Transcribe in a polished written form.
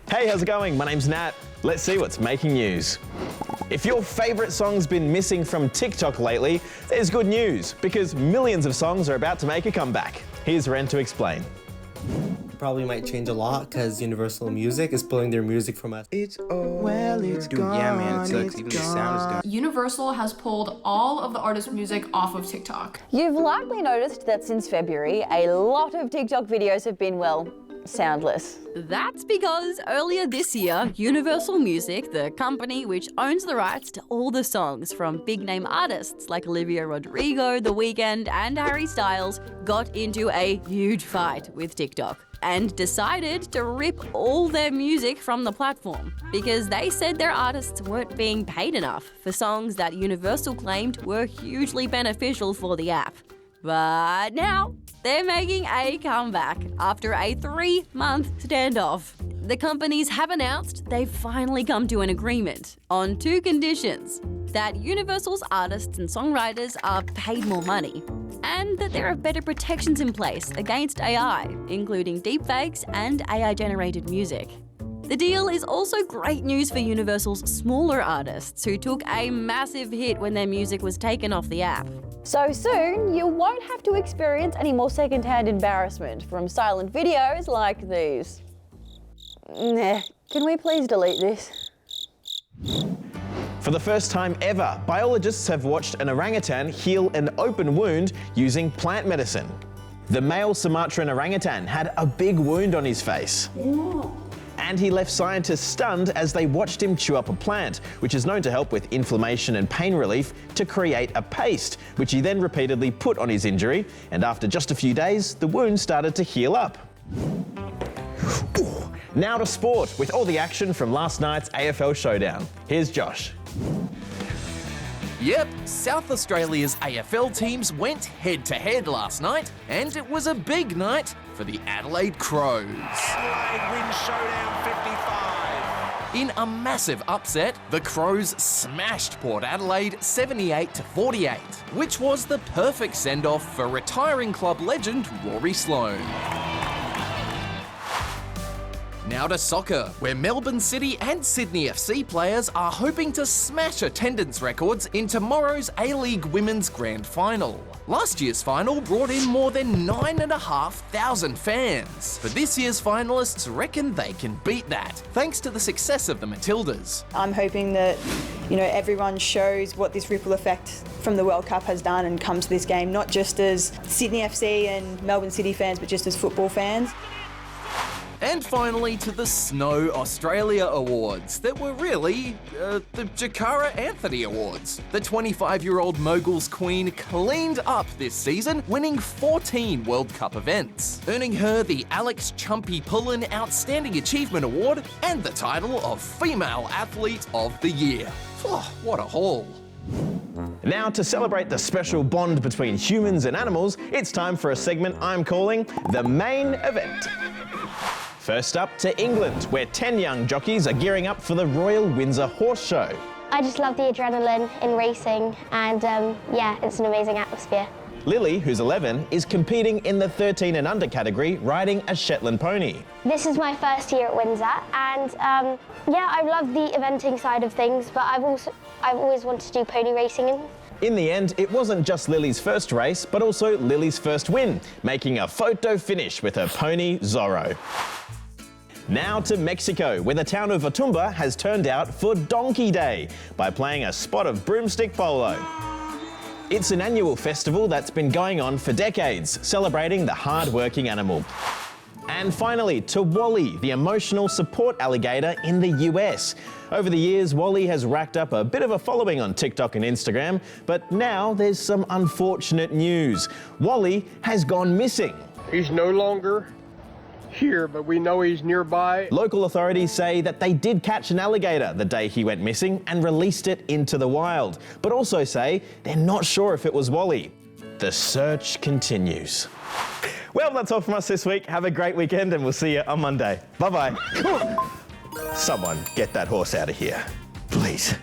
Hey, how's it going? My name's Nat. Let's see what's making news. If your favourite song's been missing from TikTok lately, there's good news, because millions of songs are about to make a comeback. Here's Ren to explain. Probably might change a lot because Universal Music is pulling their music from us. It's gone. Yeah, man, it sucks. Even the sound is gone. Universal has pulled all of the artist's music off of TikTok. You've likely noticed that since February, a lot of TikTok videos have been, well, soundless. That's because earlier this year, Universal Music, the company which owns the rights to all the songs from big-name artists like Olivia Rodrigo, The Weeknd and Harry Styles, got into a huge fight with TikTok and decided to rip all their music from the platform because they said their artists weren't being paid enough for songs that Universal claimed were hugely beneficial for the app. But now, they're making a comeback after a 3-month standoff. The companies have announced they've finally come to an agreement on 2 conditions: that Universal's artists and songwriters are paid more money, and that there are better protections in place against AI, including deepfakes and AI-generated music. The deal is also great news for Universal's smaller artists who took a massive hit when their music was taken off the app. So soon, you won't have to experience any more second-hand embarrassment from silent videos like these. Nah, can we please delete this? For the first time ever, biologists have watched an orangutan heal an open wound using plant medicine. The male Sumatran orangutan had a big wound on his face. And he left scientists stunned as they watched him chew up a plant, which is known to help with inflammation and pain relief, to create a paste, which he then repeatedly put on his injury, and after just a few days, the wound started to heal up. Now to sport, with all the action from last night's AFL Showdown. Here's Josh. Yep, South Australia's AFL teams went head-to-head last night, and it was a big night for the Adelaide Crows. Adelaide wins Showdown 55. In a massive upset, the Crows smashed Port Adelaide 78-48, which was the perfect send-off for retiring club legend Rory Sloane. Now to soccer, where Melbourne City and Sydney FC players are hoping to smash attendance records in tomorrow's A-League Women's Grand Final. Last year's final brought in more than 9,500 fans, but this year's finalists reckon they can beat that, thanks to the success of the Matildas. I'm hoping that, everyone shows what this ripple effect from the World Cup has done and come to this game, not just as Sydney FC and Melbourne City fans, but just as football fans. And finally to the Snow Australia Awards that were really the Jakara Anthony Awards. The 25-year-old mogul's queen cleaned up this season, winning 14 World Cup events, earning her the Alex Chumpy Pullen Outstanding Achievement Award and the title of Female Athlete of the Year. Oh, what a haul. Now, to celebrate the special bond between humans and animals, it's time for a segment I'm calling The Main Event. First up to England, where 10 young jockeys are gearing up for the Royal Windsor Horse Show. I just love the adrenaline in racing and it's an amazing atmosphere. Lily, who's 11, is competing in the 13 and under category, riding a Shetland pony. This is my first year at Windsor and I love the eventing side of things, but I've always wanted to do pony racing. In the end, it wasn't just Lily's first race, but also Lily's first win, making a photo finish with her pony Zorro. Now to Mexico, where the town of Otumba has turned out for Donkey Day by playing a spot of broomstick polo. It's an annual festival that's been going on for decades, celebrating the hard-working animal. And finally, to Wally, the emotional support alligator in the US. Over the years, Wally has racked up a bit of a following on TikTok and Instagram, but now there's some unfortunate news. Wally has gone missing. He's no longer here, but we know he's nearby. Local authorities say that they did catch an alligator the day he went missing and released it into the wild, but also say they're not sure if it was Wally. The search continues. Well, that's all from us this week. Have a great weekend and we'll see you on Monday. Bye-bye. Someone get that horse out of here, please.